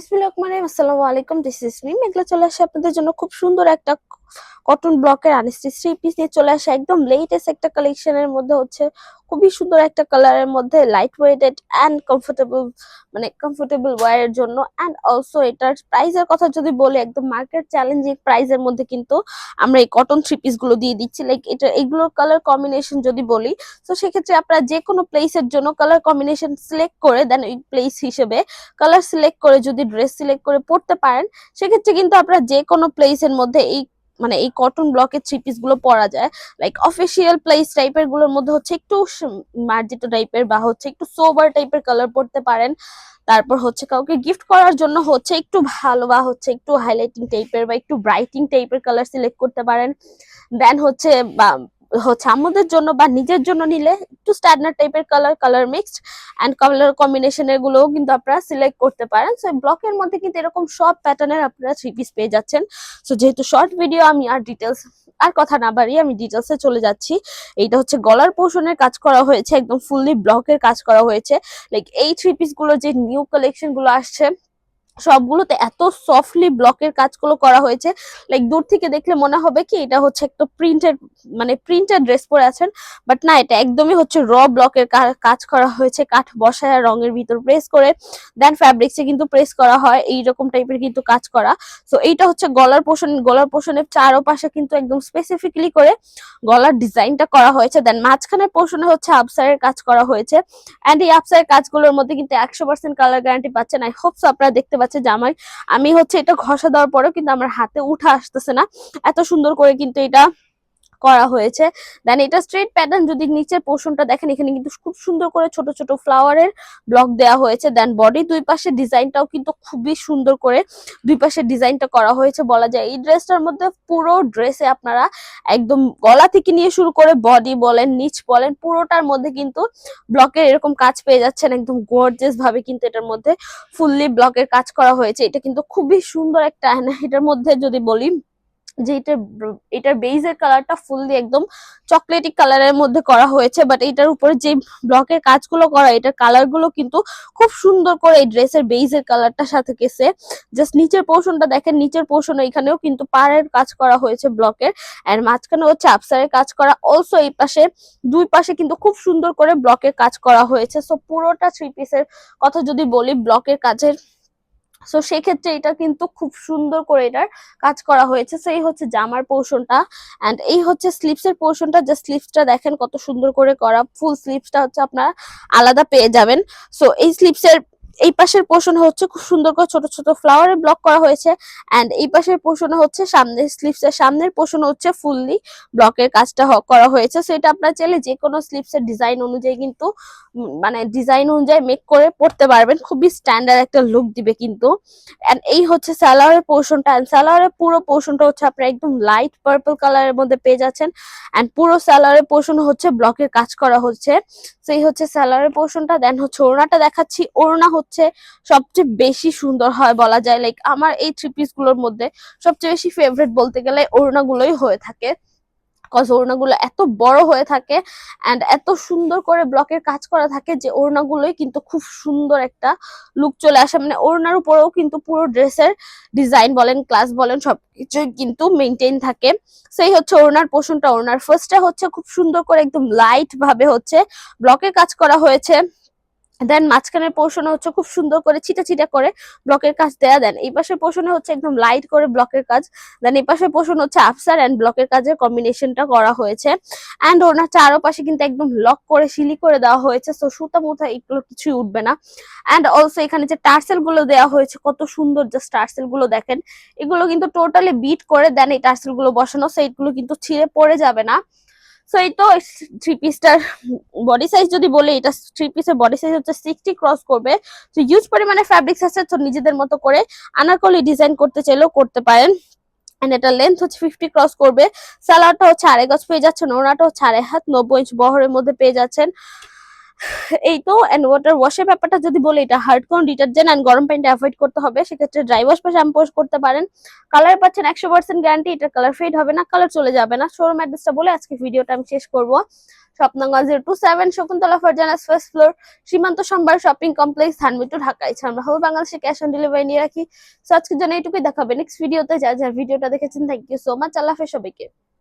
আসসালামু আলাইকুম, this is me মেঘলা। চলে আসে আপনাদের জন্য খুব সুন্দর একটা কটন ব্লকের আনস্টিচ থ্রি পিস নিয়ে চলে আসে একদম লেটেস্ট একটা কালেকশনের মধ্যে। হচ্ছে খুবই সুন্দর একটা কালারের মধ্যে, লাইট ওয়েটেড অ্যান্ড কমফোর্টেবল, মানে কমফোর্টেবল ওয়্যারের জন্য। অ্যান্ড অলসো এটার প্রাইসের কথা যদি বলি, একদম মার্কেট চ্যালেঞ্জিং প্রাইসের মধ্যে কিন্তু আমরা এই কটন থ্রি পিস গুলো দিয়ে দিচ্ছি। লাইক এটা এগুলোর কালার কম্বিনেশন যদি বলি, তো সেক্ষেত্রে আপনারা যে কোনো প্লেসের জন্য কালার কম্বিনেশন সিলেক্ট করে দেন, ওই প্লেস হিসেবে কালার সিলেক্ট করে যদি ড্রেস সিলেক্ট করে পড়তে পারেন, সেক্ষেত্রে কিন্তু আপনারা যে কোনো প্লেসের মধ্যে এই কটন ব্লকের থ্রি পিস গুলো পরা যায়। লাইক অফিসিয়াল প্লেস টাইপের গুলোর মধ্যে হচ্ছে একটু মার্জিত টাইপের বা হচ্ছে একটু সোবার টাইপের কালার পড়তে পারেন। তারপর হচ্ছে কাউকে গিফট করার জন্য হচ্ছে একটু ভালো বা হচ্ছে একটু হাইলাইটিং টাইপের বা একটু ব্রাইটিং টাইপের কালার সিলেক্ট করতে পারেন। দেন হচ্ছে বা হচ্ছে আমাদের জন্য বা নিজের জন্য নিলে একটু স্ট্যান্ডার্ড টাইপের কালার মিক্সড অ্যান্ড কালার কম্বিনেশনের গুলোও কিন্তু আপনারা সিলেক্ট করতে পারেন। সো ব্লকের মধ্যে কিন্তু এরকম সব প্যাটার্নের আপনারা থ্রি পিস পেয়ে যাচ্ছেন। সো যেহেতু শর্ট ভিডিও, আমি আর ডিটেলস আর কথা না বাড়িয়ে আমি ডিটেলসে চলে যাচ্ছি। এইটা হচ্ছে গলার পোর্শনের কাজ করা হয়েছে, একদম ফুললি ব্লকের কাজ করা হয়েছে। লাইক এই থ্রি পিস গুলো যে নিউ কালেকশন গুলো আসছে, সবগুলোতে এত সফটলি ব্লকের কাজগুলো করা হয়েছে। লাইক দূর থেকে দেখলে মনে হবে কি এটা হচ্ছে একটা প্রিন্টেড, মানে প্রিন্টেড ড্রেস পরে আছেন, বাট না, এটা একদমই হচ্ছে র ব্লকের কাজ করা হয়েছে। কাঠ বসায় রঙের ভিতর প্রেস করে দেন ফ্যাব্রিক্সে কিন্তু প্রেস করা হয়, এইরকম টাইপের কিন্তু কাজ করা। তো এইটা হচ্ছে গলার পোর্শনের চারপাশে কিন্তু একদম স্পেসিফিকলি করে গলার ডিজাইনটা করা হয়েছে। দেন মাঝখানের পোর্শনে হচ্ছে আপসারের কাজ করা হয়েছে। অ্যান্ড এই আপসারের কাজগুলোর মধ্যে কিন্তু 100% কালার গ্যারান্টি পাচ্ছেন। আই হোপ আপনারা দেখতে পাচ্ছেন যে আমি হচ্ছে এটা ঘষা দেওয়ার পরেও কিন্তু আমার হাতে উঠে আসতেছে না, এত সুন্দর করে কিন্তু এটা করা হয়েছে। দেন এটা স্ট্রেট প্যাটার্ন, যদি নিচের পোর্শনটা দেখেন, এখানে কিন্তু খুব সুন্দর করে ছোট ছোট ফ্লাওয়ারের ব্লক দেওয়া হয়েছে। দেন বডি দুই পাশে ডিজাইনটাও কিন্তু খুবই সুন্দর করে দুই পাশে ডিজাইনটা করা হয়েছে। বলা যায় এই ড্রেসটার মধ্যে পুরো ড্রেসে আপনারা একদম গলা থেকে নিয়ে শুরু করে বডি বলেন, নিচ বলেন, পুরোটার মধ্যে কিন্তু ব্লকের এরকম কাজ পেয়ে যাচ্ছেন। একদম গর্জিয়াস ভাবে কিন্তু এটার মধ্যে ফুললি ব্লকের কাজ করা হয়েছে। এটা কিন্তু খুবই সুন্দর একটা, এটার মধ্যে যদি বলি যে এটার বেজের কালারটা ফুললি একদম চকলেটি কালারের মধ্যে করা হয়েছে, বাট এটার উপরে যে ব্লকের কাজগুলো করা, এটার কালার গুলো কিন্তু খুব সুন্দর করে এই ড্রেসের বেজের কালারটার সাথে গেছে। জাস্ট নিচের পোর্শনটা দেখেন, নিচের পোর্শন এখানেও কিন্তু পাড়ের কাজ করা হয়েছে ব্লকের, এন্ড মাঝখানে হচ্ছে আপসারের কাজ করা। অলসো এই পাশে দুই পাশে কিন্তু খুব সুন্দর করে ব্লকের কাজ করা হয়েছে। সো পুরোটা থ্রি পিসের কথা যদি বলি ব্লকের কাজের, সো সেক্ষেত্রে এটা কিন্তু খুব সুন্দর করে এটার কাজ করা হয়েছে। সো এই হচ্ছে জামার পোর্শনটা, এন্ড এই হচ্ছে স্লিভস এর পোর্শনটা। জাস্ট স্লিভসটা দেখেন কত সুন্দর করে করা, ফুল স্লিভসটা হচ্ছে আপনারা আলাদা পেয়ে যাবেন। সো এই স্লিভস এর এই পাশের পোর্শন হচ্ছে খুব সুন্দর করে ছোট ছোট ফ্লাওয়ারে ব্লক করা হয়েছে, এন্ড এই পাশের পোর্শনে হচ্ছে সামনের স্লিভস এর সামনের পোর্শন হচ্ছে ফুললি ব্লকের কাজটা করা হয়েছে। সো এটা আপনারা চাইলে যে কোনো স্লিভস এর ডিজাইন অনুযায়ী কিন্তু মানে ডিজাইন অনুযায়ী মেক করে পড়তে পারবেন, খুবই স্ট্যান্ডার্ড একটা লুক দিবে কিন্তু। এন্ড এই হচ্ছে সালোয়ারের পোর্শনটা, এন্ড সালোয়ারের পুরো পোর্শনটা হচ্ছে আপনারা একদম লাইট পার্পল কালারের মধ্যে পেয়ে যাচ্ছেন। এন্ড পুরো সালোয়ারের পোর্শন হচ্ছে ব্লকের কাজ করা হচ্ছে। সেই হচ্ছে সালোয়ারের পোর্শনটা। দেন হচ্ছে ওড়নাটা দেখাচ্ছি। ওড়না হচ্ছে সবচেয়ে বেশি সুন্দর হয় বলা যায়। লাইক আমার এই থ্রি পিস গুলোর মধ্যে সবচেয়ে বেশি ফেভারিট বলতে গেলে ওড়না গুলোই হয়ে থাকে, কজ ওড়নাগুলো এত বড় হয়ে থাকে এন্ড এত সুন্দর করে ব্লকের কাজ করা থাকে যে ওড়নাগুলোই কিন্তু খুব সুন্দর একটা লুক চলে আসে। মানে ওড়নার উপরেও কিন্তু পুরো ড্রেসের ডিজাইন বলেন, ক্লাস বলেন, সবকিছুই কিন্তু মেনটেন থাকে। সেই হচ্ছে ওড়নার পোর্শনটা। ওড়নার ফার্স্টে হচ্ছে খুব সুন্দর করে একদম লাইট ভাবে হচ্ছে ব্লকের কাজ করা হয়েছে। দেন মাঝখানের পোর্শনে হচ্ছে খুব সুন্দর করে ছিটা ছিটা করে ব্লকের কাজ দেয়া। দেন এই পাশের পোর্শনে হচ্ছে একদম লাইট করে ব্লকের কাজ। দেন এই পাশের পোর্শন হচ্ছে আফসার এন্ড ব্লকের কাজের কম্বিনেশনটা করা হয়েছে। এন্ড ওনার চারপাশে কিন্তু একদম লক করে সিলি করে দেওয়া হয়েছে, সো সুতা মুথা এগুলো কিছুই উঠবে না। এন্ড অলসো এখানে যে টার্সেল গুলো দেওয়া হয়েছে কত সুন্দর, জাস্ট টার্সেল গুলো দেখেন, এগুলো কিন্তু টোটালি বিট করে দেন এই টার্সেল গুলো বসানো, সো এইগুলো কিন্তু ছিঁড়ে পড়ে যাবে না। সো এই তো থ্রি পিসটার বডি সাইজ যদি বলি, এটা থ্রি পিসের বডি সাইজ হচ্ছে 60 ক্রস করবে। তো ইউজ পরিমাণে ফ্যাব্রিক্স আছে, তো নিজেদের মতো করে আনারকলি ডিজাইন করতে চাইলেও করতে পারেন। এন্ড এটা লেন্থ হচ্ছে 50 ক্রস করবে। সালোয়ারটা হচ্ছে 2.5 গজ পেয়ে যাচ্ছেন। ওড়নাটা হচ্ছে 2.5 হাত 90 ইঞ্চ বহরের মধ্যে পেয়ে যাচ্ছেন। এই তো এন্ড ওয়াটার ওয়াশের ব্যাপারটা যদি বলি, এটা হার্ড কোন ডিটারজেন্ট এন্ড গরম পানিতে অ্যাভয়েড করতে হবে। সেক্ষেত্রে ড্রাই ওয়াশ বা শ্যাম্পু ওয়াশ করতে পারেন। কালার পাচ্ছেন 100% গ্যারান্টি, এটা কালার ফেড হবে না, কালার চলে যাবে না। শোরুম অ্যাড্রেসটা বলে আজকে ভিডিওটা আমি শেষ করব। Shop number 027 Shakuntala Farzana's first floor, সীমান্ত সম্ভার শপিং কমপ্লেক্স, ধানমন্ডি, ঢাকা। এছাড়া আমরা হোল বাংলাদেশে ক্যাশ অন ডেলিভারি নিয়ে রাখি। সো আজকের জন্য এইটুকুই, দেখাবে নেক্সট ভিডিওতে। যারা যারা ভিডিওটা দেখেছেন থ্যাংক ইউ সো মাচ। আল্লাহ হাফেজ সবাইকে।